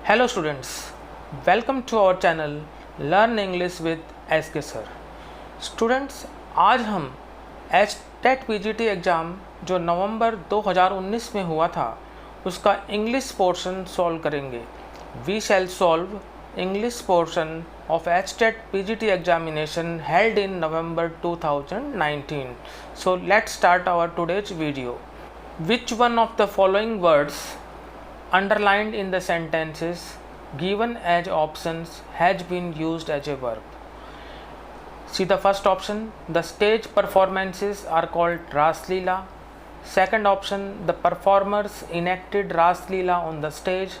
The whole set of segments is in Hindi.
Hello students, welcome to our channel learn English with SK sir. Students, आज हम एचटेट पीजीटी एग्ज़ाम जो नवंबर 2019 में हुआ था उसका इंग्लिश पोर्शन सॉल्व करेंगे। We shall solve English portion of HTET PGT examination held in November 2019। So let's start our today's video. Which one of the following words underlined in the sentences given as options has been used as a verb? See the first option, the stage performances are called Ras Leela. Second option, the performers enacted Ras Leela on the stage.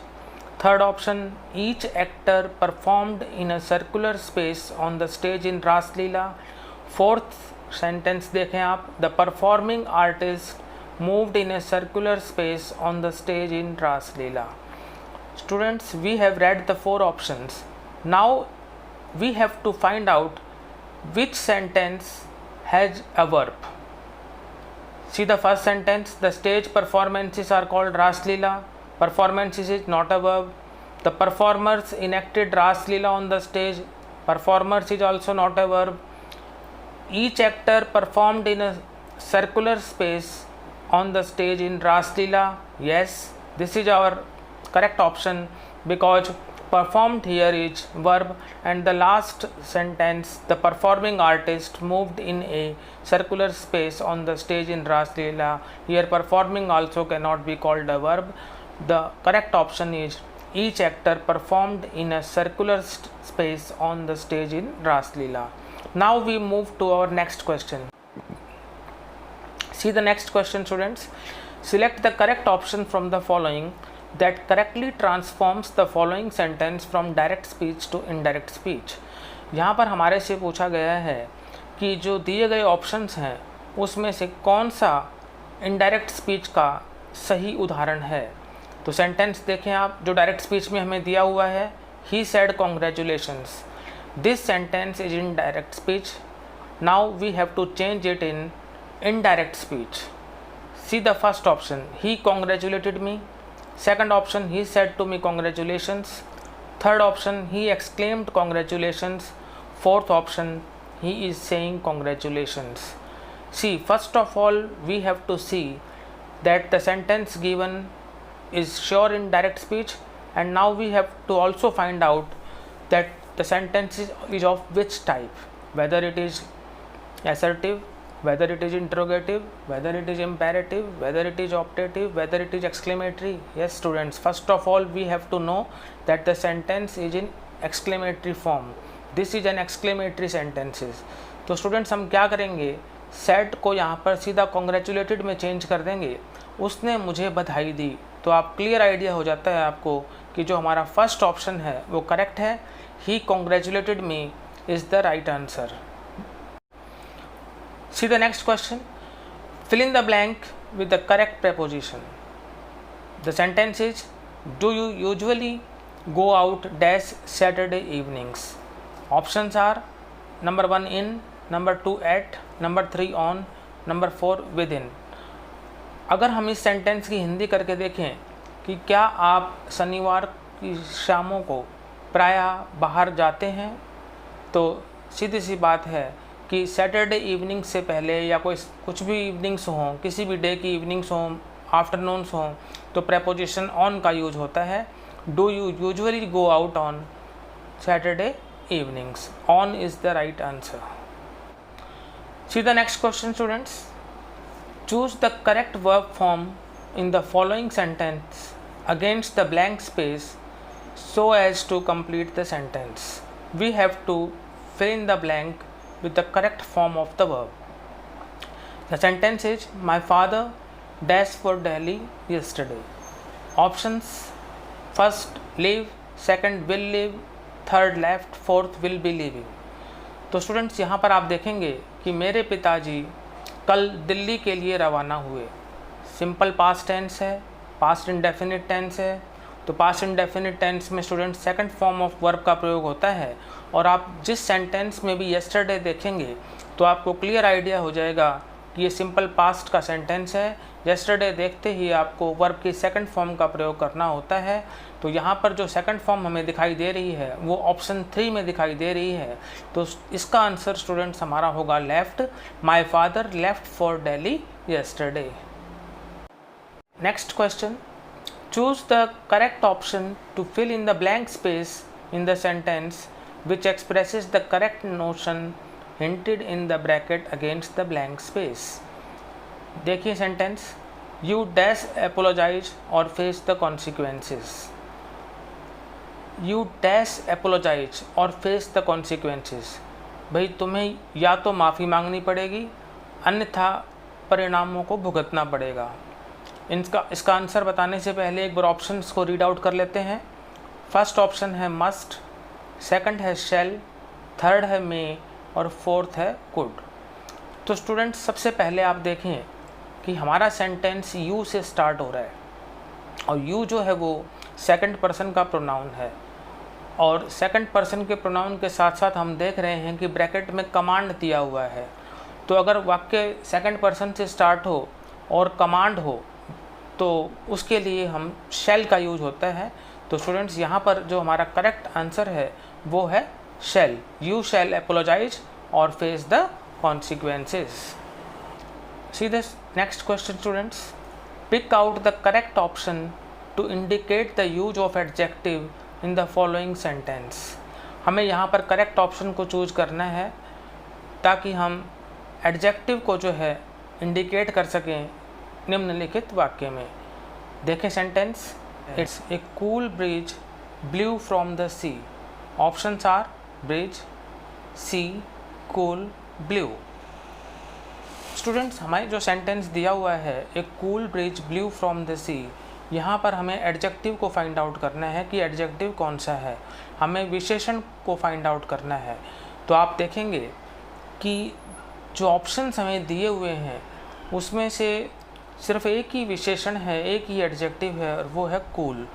Third option, each actor performed in a circular space on the stage in Ras Leela. Fourth sentence देखें आप, the performing artist moved in a circular space on the stage in Ras Leela. Students, we have read the four options. Now we have to find out which sentence has a verb. See the first sentence, the stage performances are called Ras Leela. Performances is not a verb. The performers enacted Ras Leela on the stage. Performers is also not a verb. Each actor performed in a circular space on the stage in Ras Leela. Yes, this is our correct option because performed here is verb, and the last sentence, the performing artist moved in a circular space on the stage in Ras Leela. Here performing also cannot be called a verb. The correct option is each actor performed in a circular space on the stage in Ras Leela. Now we move to our next question. See the next question, students. Select the correct option from the following that correctly transforms the following sentence from direct speech to indirect speech. यहाँ पर हमारे से पूछा गया है कि जो दिए गए ऑप्शंस हैं उसमें से कौन सा इनडायरेक्ट स्पीच का सही उदाहरण है। तो सेंटेंस देखें आप, जो डायरेक्ट स्पीच में हमें दिया हुआ है, he said congratulations. This sentence is in direct speech. Now we have to change it in indirect speech. See the first option, he congratulated me. Second option, he said to me congratulations. Third option, he exclaimed congratulations. Fourth option, he is saying congratulations. See, first of all we have to see that the sentence given is sure in direct speech, and now we have to also find out that the sentence is of which type, whether it is assertive, whether it is interrogative, whether it is imperative, whether it is optative, whether it is exclamatory. Yes students, first of all we have to know that the sentence is in exclamatory form. This is an exclamatory sentences. तो स्टूडेंट्स हम क्या करेंगे, सेड को यहाँ पर सीधा कॉन्ग्रेचुलेटेड में चेंज कर देंगे, उसने मुझे बधाई दी। तो आप क्लियर आइडिया हो जाता है आपको कि जो हमारा फर्स्ट ऑप्शन है वो करेक्ट है, he congratulated me is the right answer. See the next question. Fill in the blank with the correct preposition. The sentence is, do you usually go out dash Saturday evenings? Options are number 1 in, number 2 at, number 3 on, number 4 within. अगर हम इस सेंटेंस की हिंदी करके देखें कि क्या आप शनिवार की शामों को प्रायः बाहर जाते हैं, तो सीधी सी बात है कि सैटरडे इवनिंग से पहले या कोई कुछ भी इवनिंग्स हों, किसी भी डे की इवनिंग्स हों, आफ्टरनून्स हों, तो प्रेपोजिशन ऑन का यूज होता है. Do you usually go out on Saturday evenings. On is the right answer. See the next question students. Choose the correct verb form in the following sentence against the blank space so as to complete the sentence. We have to fill in the blank with the correct form of the verb. The sentence is, my father dashed for Delhi yesterday. Options, first leave, second will leave, third left, fourth will be leaving. तो स्टूडेंट्स यहाँ पर आप देखेंगे कि मेरे पिताजी कल दिल्ली के लिए रवाना हुए. सिंपल पास्ट टेंस है, पास्ट इंडेफिनिट टेंस है. तो पास्ट इंडेफिनिट टेंस में student second form of verb का प्रयोग होता है, और आप जिस सेंटेंस में भी येस्टरडे देखेंगे तो आपको क्लियर आइडिया हो जाएगा कि ये सिंपल पास्ट का सेंटेंस है, yesterday देखते ही आपको वर्ब की सेकंड फॉर्म का प्रयोग करना होता है। तो यहाँ पर जो सेकंड फॉर्म हमें दिखाई दे रही है वो ऑप्शन 3 में दिखाई दे रही है। तो इसका आंसर स्टूडेंट्स हमारा होगा left. My father left for Delhi yesterday। Next question, choose the correct option to fill in the blank space in the sentence which expresses the correct notion hinted in the bracket against the blank space। देखिए sentence, you dash apologize or face the consequences। you dash apologize or face the consequences। भाई तुम्हें या तो माफ़ी मांगनी पड़ेगी अन्यथा परिणामों को भुगतना पड़ेगा। इसका आंसर बताने से पहले एक बार ऑप्शंस को रीड आउट कर लेते हैं। फर्स्ट ऑप्शन है मस्ट, सेकंड है शेल, थर्ड है मे और फोर्थ है कुड। तो स्टूडेंट्स सबसे पहले आप देखें कि हमारा सेंटेंस यू से स्टार्ट हो रहा है और यू जो है वो सेकंड पर्सन का प्रोनाउन है और सेकंड पर्सन के प्रोनाउन के साथ साथ हम देख रहे हैं कि ब्रैकेट में कमांड दिया हुआ है। तो अगर वाक्य सेकंड पर्सन से स्टार्ट हो और कमांड हो तो उसके लिए हम शेल का यूज होता है। तो स्टूडेंट्स यहाँ पर जो हमारा करेक्ट आंसर है वो है शेल। यू शेल अपोलोजाइज और face the consequences. See this next question students, pick out the correct option to indicate the use of adjective in the following sentence. हमें यहाँ पर करेक्ट ऑप्शन को चूज करना है ताकि हम एडजेक्टिव को जो है इंडिकेट कर सकें निम्नलिखित वाक्य में। देखें sentence, it's a cool breeze blew from the sea. Options are breeze, sea, cool, blew. Students हमारे जो सेंटेंस दिया हुआ है a cool breeze blew from the sea, यहाँ पर हमें एडजेक्टिव को फाइंड आउट करना है कि एडजेक्टिव कौन सा है, हमें विशेषण को फाइंड आउट करना है। तो आप देखेंगे कि जो ऑप्शंस हमें दिए हुए हैं उसमें से सिर्फ एक ही विशेषण है, एक ही एडजेक्टिव है और वो है कूल।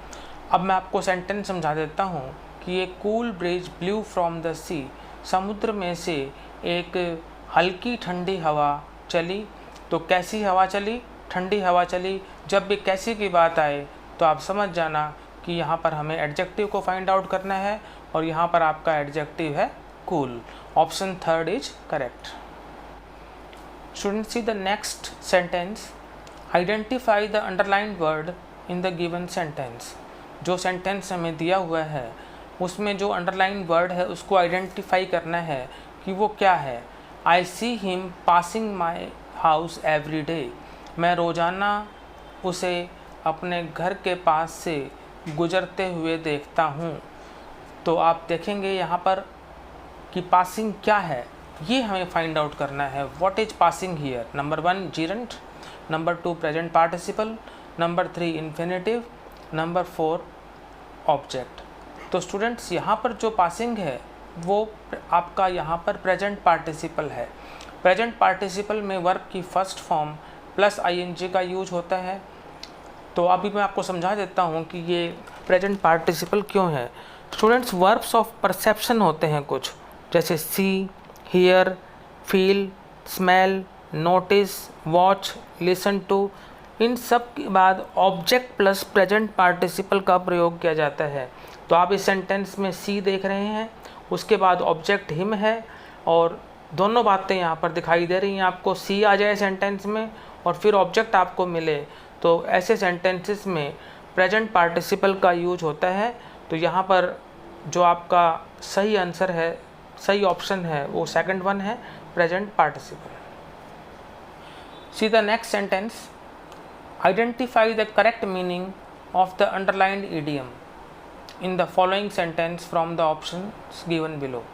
अब मैं आपको सेंटेंस समझा देता हूँ कि ये cool breeze blew from the sea, समुद्र में से एक हल्की ठंडी हवा चली। तो कैसी हवा चली? ठंडी हवा चली। जब भी कैसी की बात आए तो आप समझ जाना कि यहाँ पर हमें एडजेक्टिव को फाइंड आउट करना है और यहाँ पर आपका एडजेक्टिव है cool. Option third is correct. Student see the next sentence, identify the underlined word in the given sentence. जो सेंटेंस हमें दिया हुआ है उसमें जो अंडरलाइंड वर्ड है उसको आइडेंटिफाई करना है कि वो क्या है। I see him passing my house every day. मैं रोज़ाना उसे अपने घर के पास से गुजरते हुए देखता हूँ। तो आप देखेंगे यहाँ पर कि पासिंग क्या है ये हमें फाइंड आउट करना है। What is passing here? Number 1 gerund, number 2 present participle, number 3 infinitive, number 4 object. तो स्टूडेंट्स यहाँ पर जो पासिंग है वो आपका यहाँ पर प्रेजेंट पार्टिसिपल है। प्रेजेंट पार्टिसिपल में वर्ब की फर्स्ट फॉर्म प्लस आईएनजी का यूज होता है। तो अभी मैं आपको समझा देता हूँ कि ये प्रेजेंट पार्टिसिपल क्यों है। स्टूडेंट्स वर्ब्स ऑफ परसेप्शन होते हैं कुछ, जैसे see, hear, feel, smell, notice, watch, listen to. इन सब के बाद ऑब्जेक्ट प्लस प्रेजेंट पार्टिसिपल का प्रयोग किया जाता है। तो आप इस सेंटेंस में सी देख रहे हैं, उसके बाद ऑब्जेक्ट हिम है और दोनों बातें यहाँ पर दिखाई दे रही हैं आपको। सी आ जाए सेंटेंस में और फिर ऑब्जेक्ट आपको मिले तो ऐसे सेंटेंसेस में प्रेजेंट पार्टिसिपल का यूज होता है। तो यहाँ पर जो आपका सही आंसर है, सही ऑप्शन है वो सेकंड वन है, present participle. See the next sentence, identify the correct meaning of the underlined idiom in the following sentence from the options given below.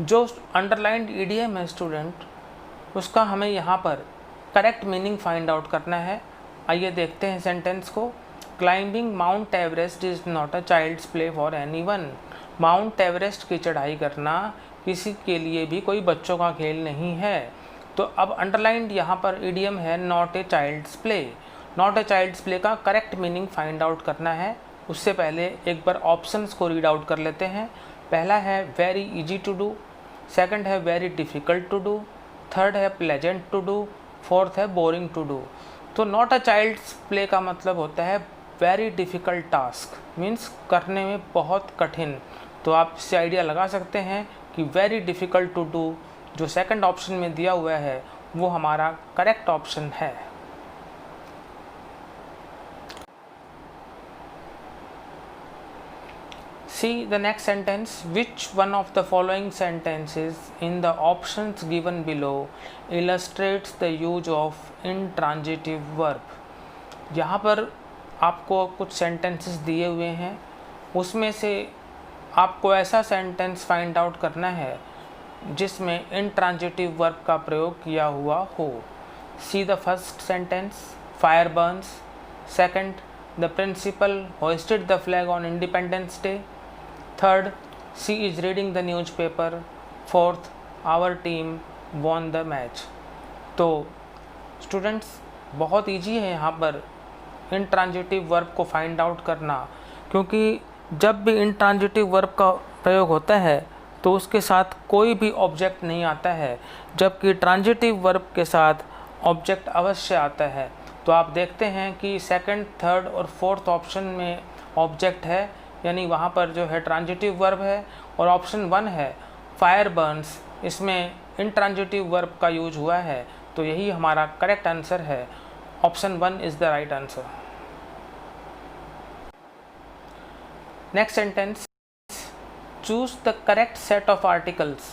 जो अंडरलाइंड इडियम है स्टूडेंट उसका हमें यहाँ पर करेक्ट मीनिंग फाइंड आउट करना है। आइए देखते हैं सेंटेंस को। Climbing Mount Everest is not a child's play for anyone. Mount Everest की चढ़ाई करना किसी के लिए भी कोई बच्चों का खेल नहीं है। तो अब अंडरलाइंड यहाँ पर इडियम है not a child's play. Not a child's play का करेक्ट मीनिंग फाइंड आउट करना है। उससे पहले एक बार ऑप्शंस को रीड आउट कर लेते हैं। पहला है very easy to do, second है very difficult to do, third है प्लेजेंट टू डू, फोर्थ है बोरिंग टू डू। तो नॉट अ चाइल्ड्स प्ले का मतलब होता है वेरी डिफ़िकल्ट टास्क, मीन्स करने में बहुत कठिन। तो आप इससे आइडिया लगा सकते हैं कि वेरी डिफ़िकल्ट टू डू जो सेकंड ऑप्शन में दिया हुआ है वो हमारा करेक्ट ऑप्शन है। See the next sentence. Which one of the following sentences in the options given below illustrates the use of intransitive verb? यहाँ पर आपको कुछ sentences दिए हुए हैं, उसमें से आपको ऐसा sentence find out करना है जिसमें intransitive verb का प्रयोग किया हुआ हो। See the first sentence, fire burns. Second, the principal hoisted the flag on Independence Day. Third, she is reading the newspaper. Fourth, our team won the match. तो स्टूडेंट्स बहुत इजी है यहाँ पर इंट्रांजिटिव वर्ब को फाइंड आउट करना, क्योंकि जब भी इंट्रांजिटिव वर्ब का प्रयोग होता है तो उसके साथ कोई भी ऑब्जेक्ट नहीं आता है, जबकि ट्रांजिटिव वर्ब के साथ ऑब्जेक्ट अवश्य आता है। तो आप देखते हैं कि सेकंड, थर्ड और फोर्थ ऑप्शन में ऑब्जेक्ट है, यानी वहाँ पर जो है ट्रांजिटिव वर्ब है। और ऑप्शन 1 है फायर बर्न्स, इसमें इंट्रांजिटिव वर्ब का यूज हुआ है, तो यही हमारा करेक्ट आंसर है। Option 1 is the right answer. Next sentence, choose the correct set of articles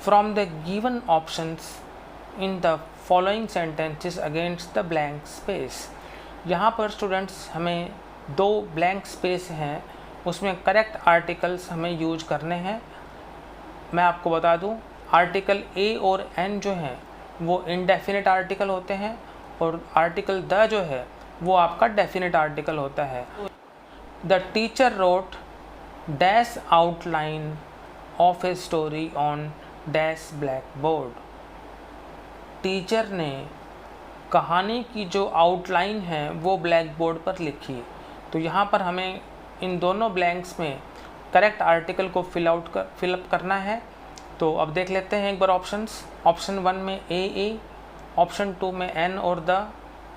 from the given options in the following sentences against the blank space. यहाँ पर स्टूडेंट्स हमें 2 ब्लैंक स्पेस हैं, उसमें करेक्ट आर्टिकल्स हमें यूज करने हैं। मैं आपको बता दूं, आर्टिकल ए और एन जो हैं वो इंडेफिनिट आर्टिकल होते हैं, और आर्टिकल द जो है वो आपका डेफिनिट आर्टिकल होता है। The teacher wrote dash outline of a story on dash black board. Teacher ने कहानी की जो आउटलाइन है वो ब्लैक बोर्ड पर लिखी। तो यहाँ पर हमें इन दोनों ब्लैंक्स में करेक्ट आर्टिकल को फिलअप करना है। तो अब देख लेते हैं एक बार ऑप्शंस। ऑप्शन 1 में ए, ऑप्शन 2 में एन और द,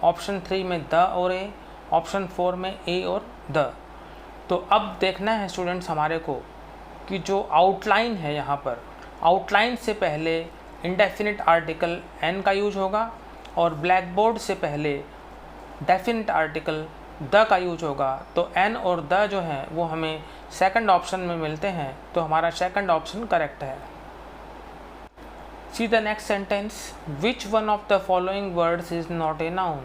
ऑप्शन 3 में द और ए, ऑप्शन 4 में ए और द। तो अब देखना है स्टूडेंट्स हमारे को कि जो आउटलाइन है, यहाँ पर आउटलाइन से पहले इंडेफिनिट आर्टिकल एन का यूज होगा, और ब्लैक बोर्ड से पहले डेफिनिट आर्टिकल द का यूज होगा। तो एन और द जो हैं वो हमें सेकंड ऑप्शन में मिलते हैं, तो हमारा सेकंड ऑप्शन करेक्ट है। See the next sentence, which one of the following words is not a noun.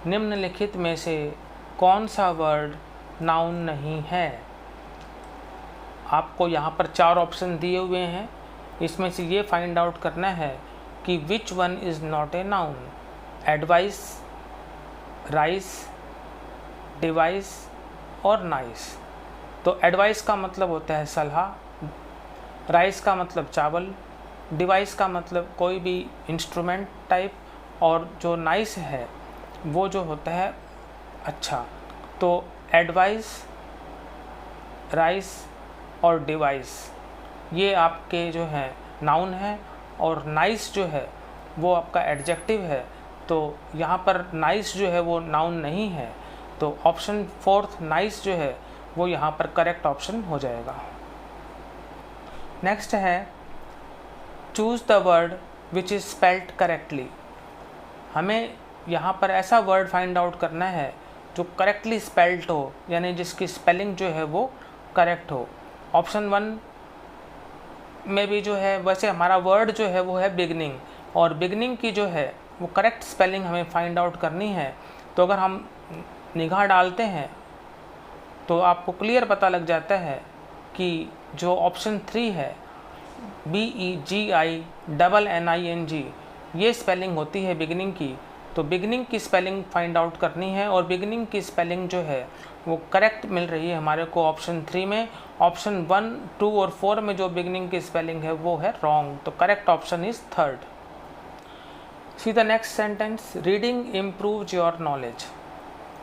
निम्नलिखित में से कौन सा वर्ड नाउन नहीं है। आपको यहाँ पर 4 ऑप्शन दिए हुए हैं, इसमें से ये फाइंड आउट करना है कि which one is not a noun. Advice, rice, device और नाइस। तो एडवाइस का मतलब होता है सलाह, राइस का मतलब चावल, डिवाइस का मतलब कोई भी इंस्ट्रूमेंट टाइप, और जो नाइस है वो जो होता है अच्छा। तो एडवाइस, राइस और डिवाइस ये आपके जो है नाउन है, और नाइस जो है वो आपका एडजेक्टिव है। तो यहाँ पर नाइस जो है वो नाउन नहीं है, तो ऑप्शन 4 नाइस जो है वो यहाँ पर करेक्ट ऑप्शन हो जाएगा। नेक्स्ट है choose the word which is spelled correctly. हमें यहाँ पर ऐसा वर्ड फाइंड आउट करना है जो करेक्टली स्पेल्ड हो, यानी जिसकी स्पेलिंग जो है वो करेक्ट हो। ऑप्शन 1 में भी जो है वैसे हमारा वर्ड जो है वो है बिगनिंग, और बिगनिंग की जो है वो करेक्ट स्पेलिंग हमें फाइंड आउट करनी है। तो अगर हम निगाह डालते हैं तो आपको क्लियर पता लग जाता है कि जो ऑप्शन 3 है BEGINNING ये स्पेलिंग होती है बिगनिंग की। तो बिगनिंग की स्पेलिंग फाइंड आउट करनी है, और बिगनिंग की स्पेलिंग जो है वो करेक्ट मिल रही है हमारे को ऑप्शन 3 में। ऑप्शन 1, 2 और 4 में जो बिगनिंग की स्पेलिंग है वो है रॉन्ग, तो correct option is 3rd। See the next sentence, reading improves your knowledge.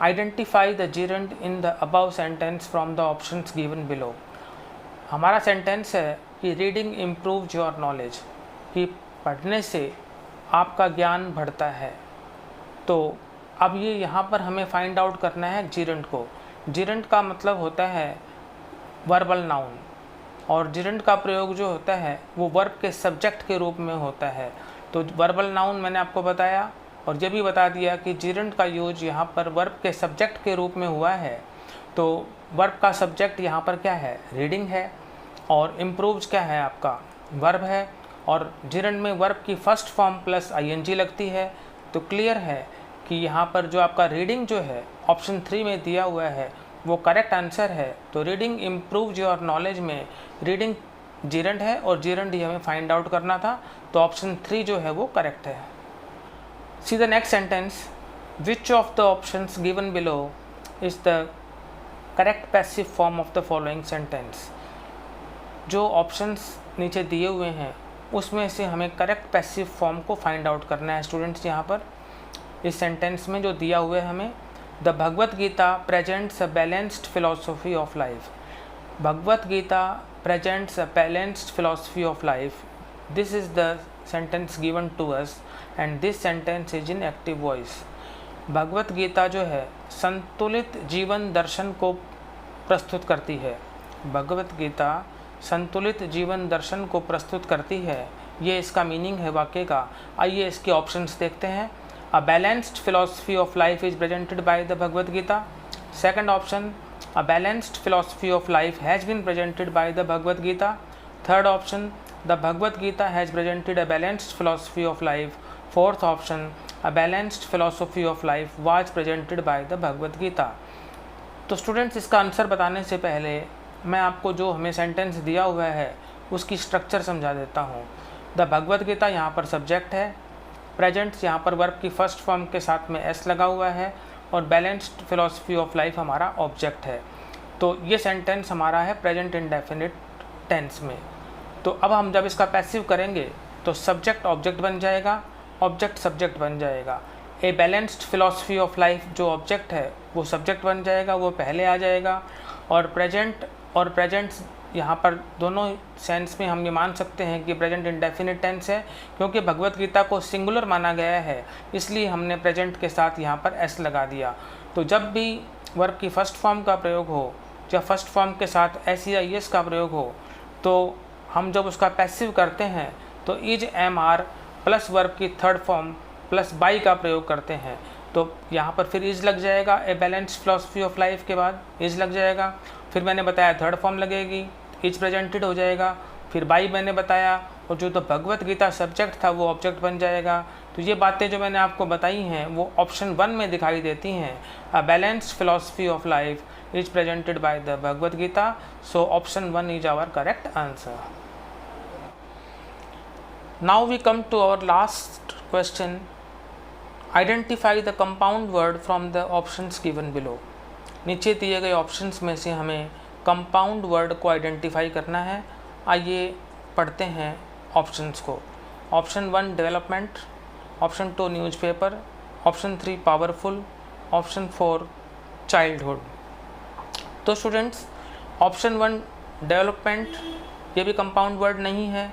Identify the gerund in the above sentence from the options given below. हमारा सेंटेंस है कि रीडिंग इम्प्रूव्स योर नॉलेज, कि पढ़ने से आपका ज्ञान बढ़ता है। तो अब ये यहाँ पर हमें फाइंड आउट करना है जीरेंट को। जीरेंट का मतलब होता है वर्बल नाउन, और जीरेंट का प्रयोग जो होता है वो वर्ब के सब्जेक्ट के रूप में होता है। तो वर्बल नाउन मैंने आपको बताया, और ये भी बता दिया कि जीरेंट का यूज यहाँ पर वर्ब के सब्जेक्ट के रूप में हुआ है। तो वर्ब का सब्जेक्ट यहाँ पर क्या है, रीडिंग है, और इम्प्रूव्स क्या है, आपका वर्ब है, और जीरेंट में वर्ब की फर्स्ट फॉर्म प्लस आईएनजी लगती है। तो क्लियर है कि यहाँ पर जो आपका रीडिंग जो है ऑप्शन 3 में दिया हुआ है वो करेक्ट आंसर है। तो रीडिंग इम्प्रूव्स योर नॉलेज में रीडिंग जीरेंट है, और जीरेंट ही हमें फाइंड आउट करना था, तो ऑप्शन 3 जो है वो करेक्ट है। See the next sentence, which of the options given below is the correct passive form of the following sentence. जो ऑप्शंस नीचे दिए हुए हैं उसमें से हमें करेक्ट पैसिव फॉर्म को फाइंड आउट करना है स्टूडेंट्स। यहाँ पर इस सेंटेंस में जो दिया हुआ है हमें, the Bhagavad Gita presents a balanced philosophy of life. Bhagavad Gita presents a balanced philosophy of life, this is the sentence given to us and this sentence is in active voice. Bhagavad Gita जो है संतुलित जीवन दर्शन को प्रस्तुत करती है। भगवत गीता संतुलित जीवन दर्शन को प्रस्तुत करती है, ये इसका मीनिंग है वाक्य का। आइए इसके ऑप्शंस देखते हैं। A balanced philosophy of life is presented by the Bhagavad Gita. Second option, a balanced philosophy of life has been presented by the Bhagavad Gita. Third option, the Bhagavad Gita has presented a balanced philosophy of life. Fourth option, a balanced philosophy of life was presented by the Bhagavad Gita. तो स्टूडेंट्स, इसका आंसर बताने से पहले मैं आपको जो हमें सेंटेंस दिया हुआ है उसकी स्ट्रक्चर समझा देता हूँ। द भगवद गीता यहाँ पर सब्जेक्ट है, प्रेजेंट्स यहाँ पर वर्ब की फर्स्ट फॉर्म के साथ में एस लगा हुआ है, और बैलेंस्ड फिलोसफी ऑफ लाइफ हमारा ऑब्जेक्ट है। तो ये सेंटेंस हमारा है प्रेजेंट इंडेफिनिट टेंस में। तो अब हम जब इसका पैसिव करेंगे तो सब्जेक्ट ऑब्जेक्ट बन जाएगा, ऑब्जेक्ट सब्जेक्ट बन जाएगा। A balanced philosophy of life जो ऑब्जेक्ट है वो सब्जेक्ट बन जाएगा, वो पहले आ जाएगा। और प्रेजेंट और प्रेजेंट्स यहाँ पर दोनों सेंस में हम ये मान सकते हैं कि प्रेजेंट इंडेफिनिट टेंस है, क्योंकि भगवत गीता को सिंगुलर माना गया है, इसलिए हमने प्रेजेंट के साथ यहाँ पर एस लगा दिया। तो जब भी वर्ब की फर्स्ट फॉर्म का प्रयोग हो या फर्स्ट फॉर्म के साथ एस या एस का प्रयोग हो, तो हम जब उसका पैसिव करते हैं तो is am are plus verb की थर्ड फॉर्म प्लस बाई का प्रयोग करते हैं। तो यहाँ पर फिर इज लग जाएगा, a balanced philosophy of life के बाद इज लग जाएगा। फिर मैंने बताया थर्ड फॉर्म लगेगी, इज प्रेजेंटेड हो जाएगा, फिर बाई मैंने बताया, और जो तो भगवत गीता सब्जेक्ट था वो ऑब्जेक्ट बन जाएगा। तो ये बातें जो मैंने आपको बताई हैं वो ऑप्शन 1 में दिखाई देती हैं। A balanced philosophy of life is presented by the Bhagavad Gita, so option 1 is our correct answer. Now we come to our last question, identify the compound word from the options given below. नीचे दिए गए ऑप्शंस में से हमें कंपाउंड वर्ड को आइडेंटिफाई करना है। आइए पढ़ते हैं ऑप्शंस को। Option 1 development, option 2 newspaper, option 3 powerful, option 4 childhood. तो स्टूडेंट्स, ऑप्शन 1 डेवलपमेंट ये भी कंपाउंड वर्ड नहीं है,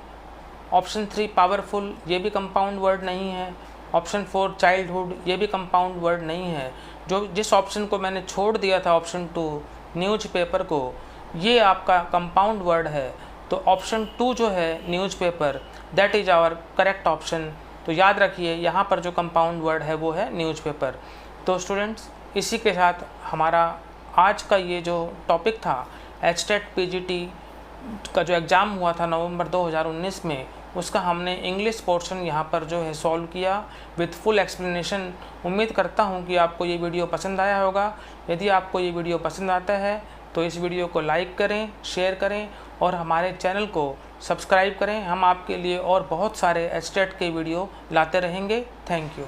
ऑप्शन 3 पावरफुल ये भी कंपाउंड वर्ड नहीं है, ऑप्शन 4 चाइल्डहुड ये भी कंपाउंड वर्ड नहीं है। जो जिस ऑप्शन को मैंने छोड़ दिया था ऑप्शन 2 न्यूज़पेपर को, ये आपका कंपाउंड वर्ड है। तो ऑप्शन 2 जो है newspaper, that is our correct option. तो याद रखिए यहाँ पर जो कंपाउंड वर्ड है वो है न्यूज़पेपर। तो स्टूडेंट्स, इसी के साथ हमारा आज का ये जो टॉपिक था एचटेट पीजीटी का जो एग्ज़ाम हुआ था नवंबर 2019 में, उसका हमने इंग्लिश पोर्शन यहाँ पर जो है सॉल्व किया विथ फुल एक्सप्लेनेशन। उम्मीद करता हूँ कि आपको ये वीडियो पसंद आया होगा। यदि आपको ये वीडियो पसंद आता है तो इस वीडियो को लाइक करें, शेयर करें और हमारे चैनल को सब्सक्राइब करें। हम आपके लिए और बहुत सारे एचटेट के वीडियो लाते रहेंगे। Thank you.